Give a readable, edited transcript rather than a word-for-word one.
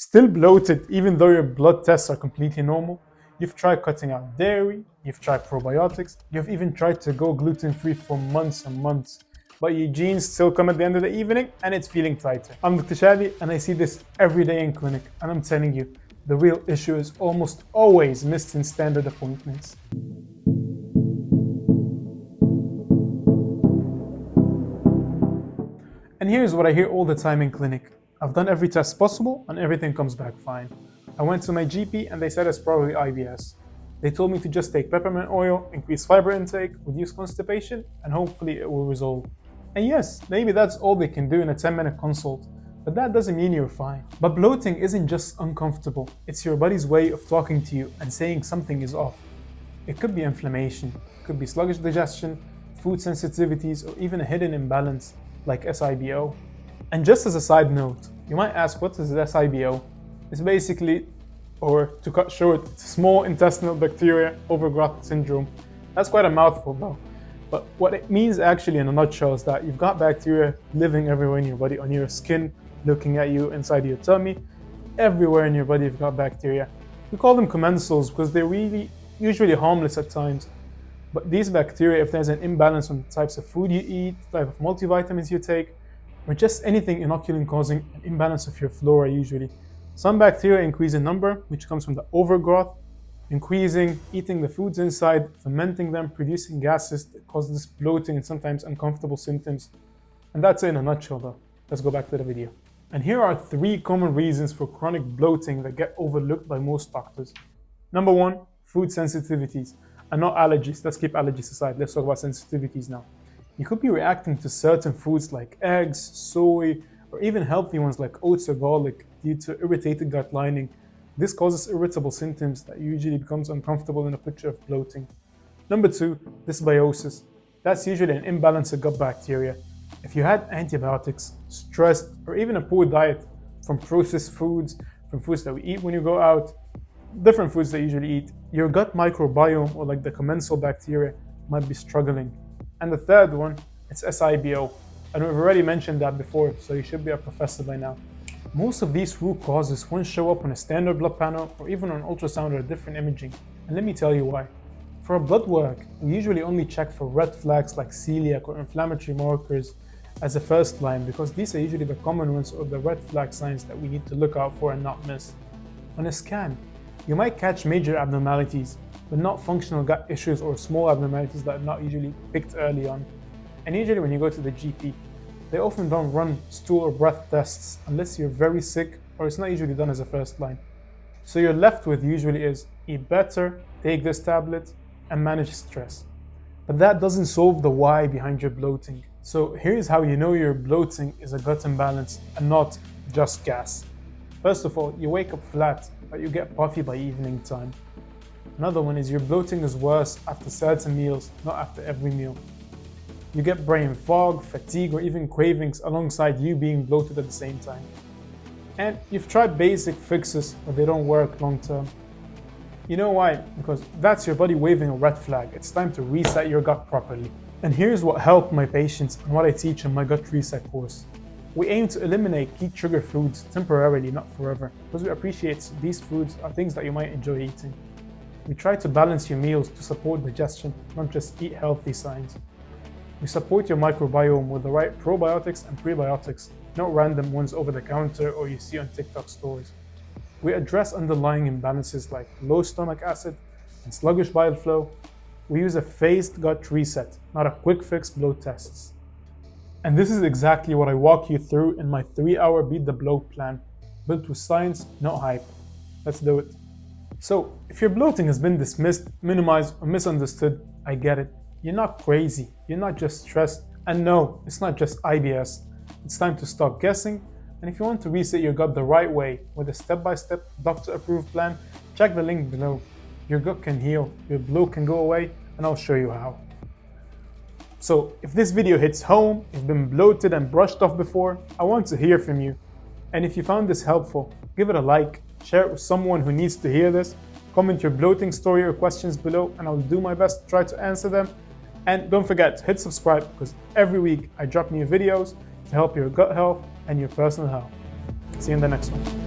Still bloated even though your blood tests are completely normal? You've tried cutting out dairy, you've tried probiotics, you've even tried to go gluten-free for months and months, but your genes still come at the end of the evening and it's feeling tighter. I'm Dr. Shady and I see this every day in clinic, and I'm telling you, the real issue is almost always missed in standard appointments. And here's what I hear all the time in clinic. I've done every test possible and everything comes back fine. I went to my GP and they said it's probably IBS. They told me to just take peppermint oil, increase fiber intake, reduce constipation, and hopefully it will resolve. And yes, maybe that's all they can do in a 10-minute consult, but that doesn't mean you're fine. But bloating isn't just uncomfortable, it's your body's way of talking to you and saying something is off. It could be inflammation, it could be sluggish digestion, food sensitivities, or even a hidden imbalance like SIBO. And just as a side note, you might ask, what is SIBO? It's basically, or to cut short, small intestinal bacteria overgrowth syndrome. That's quite a mouthful though. But what it means actually in a nutshell is that you've got bacteria living everywhere in your body, on your skin, looking at you inside your tummy. Everywhere in your body you've got bacteria. We call them commensals because they're really usually harmless at times. But these bacteria, if there's an imbalance on the types of food you eat, the type of multivitamins you take, or just anything inoculant causing an imbalance of your flora usually. Some bacteria increase in number, which comes from the overgrowth, increasing, eating the foods inside, fermenting them, producing gases that cause this bloating and sometimes uncomfortable symptoms. And that's it in a nutshell though. Let's go back to the video. And here are 3 common reasons for chronic bloating that get overlooked by most doctors. Number 1, food sensitivities. And not allergies. Let's keep allergies aside. Let's talk about sensitivities now. You could be reacting to certain foods like eggs, soy, or even healthy ones like oats or garlic due to irritated gut lining. This causes irritable symptoms that usually becomes uncomfortable in a picture of bloating. Number 2, dysbiosis. That's usually an imbalance of gut bacteria. If you had antibiotics, stress, or even a poor diet from processed foods, from foods that we eat when you go out, different foods that you usually eat, your gut microbiome, or like the commensal bacteria, might be struggling. And the third one, it's SIBO. And we've already mentioned that before, so you should be a professor by now. Most of these root causes won't show up on a standard blood panel or even on ultrasound or different imaging. And let me tell you why. For our blood work, we usually only check for red flags like celiac or inflammatory markers as a first line, because these are usually the common ones or the red flag signs that we need to look out for and not miss. On a scan, you might catch major abnormalities, but not functional gut issues or small abnormalities that are not usually picked early on. And usually when you go to the GP, they often don't run stool or breath tests unless you're very sick, or it's not usually done as a first line. So you're left with usually is eat better, take this tablet, and manage stress. But that doesn't solve the why behind your bloating. So here's how you know your bloating is a gut imbalance and not just gas. First of all, you wake up flat, but you get puffy by evening time. Another one is your bloating is worse after certain meals, not after every meal. You get brain fog, fatigue, or even cravings alongside you being bloated at the same time. And you've tried basic fixes, but they don't work long term. You know why? Because that's your body waving a red flag. It's time to reset your gut properly. And here's what helped my patients and what I teach in my gut reset course. We aim to eliminate key trigger foods temporarily, not forever, because we appreciate these foods are things that you might enjoy eating. We try to balance your meals to support digestion, not just eat healthy signs. We support your microbiome with the right probiotics and prebiotics, not random ones over the counter or you see on TikTok stores. We address underlying imbalances like low stomach acid and sluggish bile flow. We use a phased gut reset, not a quick fix bloat tests. And this is exactly what I walk you through in my 3-hour Beat the Bloat plan, built with science, not hype. Let's do it. So, if your bloating has been dismissed, minimized, or misunderstood, I get it. You're not crazy, you're not just stressed, and no, it's not just IBS. It's time to stop guessing, and if you want to reset your gut the right way with a step-by-step doctor-approved plan, check the link below. Your gut can heal, your bloat can go away, and I'll show you how. So, if this video hits home, you've been bloated and brushed off before, I want to hear from you. And if you found this helpful, give it a like, share it with someone who needs to hear this, comment your bloating story or questions below, and I'll do my best to try to answer them. And don't forget to hit subscribe, because every week I drop new videos to help your gut health and your personal health. See you in the next one.